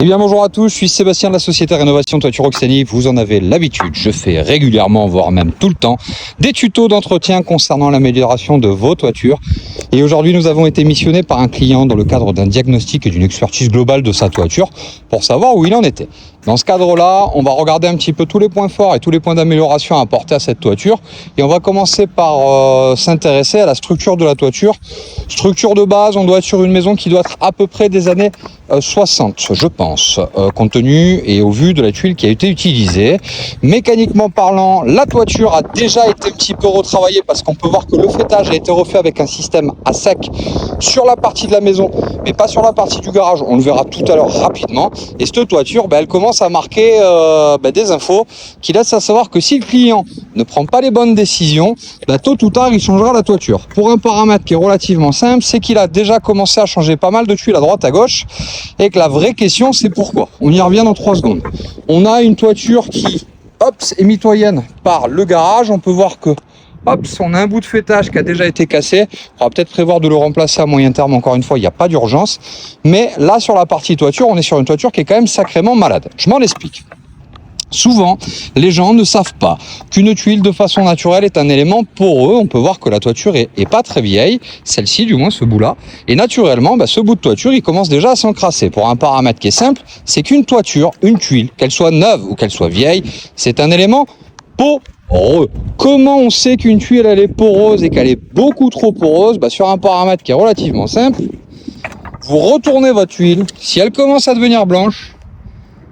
Eh bien bonjour à tous, je suis Sébastien de la société Rénovation Toiture Occitanie. Vous en avez l'habitude, je fais régulièrement, voire même tout le temps, des tutos d'entretien concernant l'amélioration de vos toitures. Et aujourd'hui nous avons été missionnés par un client dans le cadre d'un diagnostic et d'une expertise globale de sa toiture pour savoir où il en était. Dans ce cadre-là, on va regarder un petit peu tous les points forts et tous les points d'amélioration à apporter à cette toiture. Et on va commencer par s'intéresser à la structure de la toiture. Structure de base, on doit être sur une maison qui doit être à peu près des années 60, je pense, compte tenu et au vu de la tuile qui a été utilisée. Mécaniquement parlant, la toiture a déjà été un petit peu retravaillée parce qu'on peut voir que le fêtage a été refait avec un système à sec sur la partie de la maison, mais pas sur la partie du garage. On le verra tout à l'heure rapidement. Et cette toiture, elle commence à marquer des infos qui laissent à savoir que si le client ne prend pas les bonnes décisions, tôt ou tard, il changera la toiture. Pour un paramètre qui est relativement simple, c'est qu'il a déjà commencé à changer pas mal de tuiles à droite, à gauche, et que la vraie question, c'est pourquoi. On y revient dans 3 secondes. On a une toiture qui, est mitoyenne par le garage. On peut voir que on a un bout de fêtage qui a déjà été cassé. On va peut-être prévoir de le remplacer à moyen terme. Encore une fois, il n'y a pas d'urgence. Mais là, sur la partie toiture, on est sur une toiture qui est quand même sacrément malade. Je m'en explique. Souvent, les gens ne savent pas qu'une tuile de façon naturelle est un élément poreux. On peut voir que la toiture est pas très vieille, celle-ci du moins, ce bout-là. Et naturellement, ce bout de toiture, il commence déjà à s'encrasser. Pour un paramètre qui est simple, c'est qu'une toiture, une tuile, qu'elle soit neuve ou qu'elle soit vieille, c'est un élément poreux. Comment on sait qu'une tuile elle est poreuse et qu'elle est beaucoup trop poreuse? Sur un paramètre qui est relativement simple. Vous retournez votre tuile, si elle commence à devenir blanche,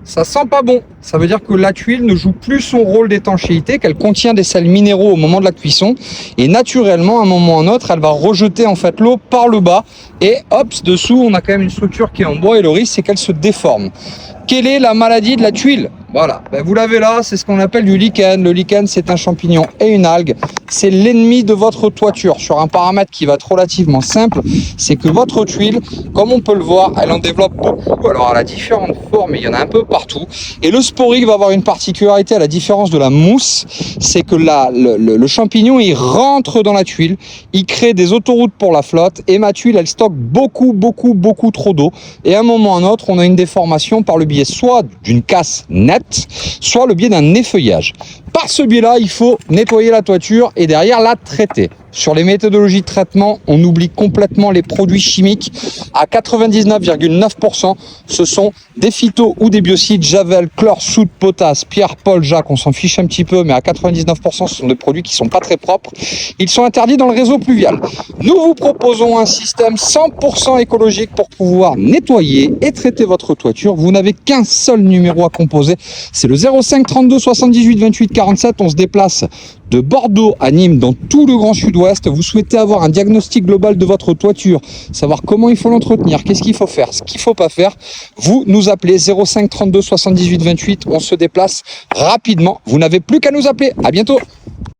ça sent pas bon. Ça veut dire que la tuile ne joue plus son rôle d'étanchéité, qu'elle contient des sels minéraux au moment de la cuisson. Et naturellement, à un moment ou à un autre, elle va rejeter en fait l'eau par le bas. Et dessous, on a quand même une structure qui est en bois et le risque, c'est qu'elle se déforme. Quelle est la maladie de la tuile? Voilà, vous l'avez là, c'est ce qu'on appelle du lichen. Le lichen, c'est un champignon et une algue. C'est l'ennemi de votre toiture. Sur un paramètre qui va être relativement simple, c'est que votre tuile, comme on peut le voir, elle en développe beaucoup. Alors, elle a différentes formes, il y en a un peu partout. Et le sporique va avoir une particularité à la différence de la mousse, c'est que le champignon, il rentre dans la tuile, il crée des autoroutes pour la flotte, et ma tuile, elle stocke beaucoup trop d'eau. Et à un moment ou à un autre, on a une déformation par le biais soit d'une casse nette, soit le biais d'un effeuillage. Par ce biais-là, il faut nettoyer la toiture et derrière la traiter. Sur les méthodologies de traitement, on oublie complètement les produits chimiques. À 99,9%, ce sont des phytos ou des biocides, javel, chlore, soude, potasse, Pierre, Paul, Jacques, on s'en fiche un petit peu, mais à 99%, ce sont des produits qui sont pas très propres. Ils sont interdits dans le réseau pluvial. Nous vous proposons un système 100% écologique pour pouvoir nettoyer et traiter votre toiture. Vous n'avez qu'un seul numéro à composer, c'est le 05 32 78 28 47. On se déplace de Bordeaux à Nîmes dans tout le Grand Sud-Ouest. Vous souhaitez avoir un diagnostic global de votre toiture, savoir comment il faut l'entretenir, qu'est-ce qu'il faut faire, ce qu'il ne faut pas faire, vous nous appelez 05 32 78 28. On se déplace rapidement. Vous n'avez plus qu'à nous appeler. À bientôt.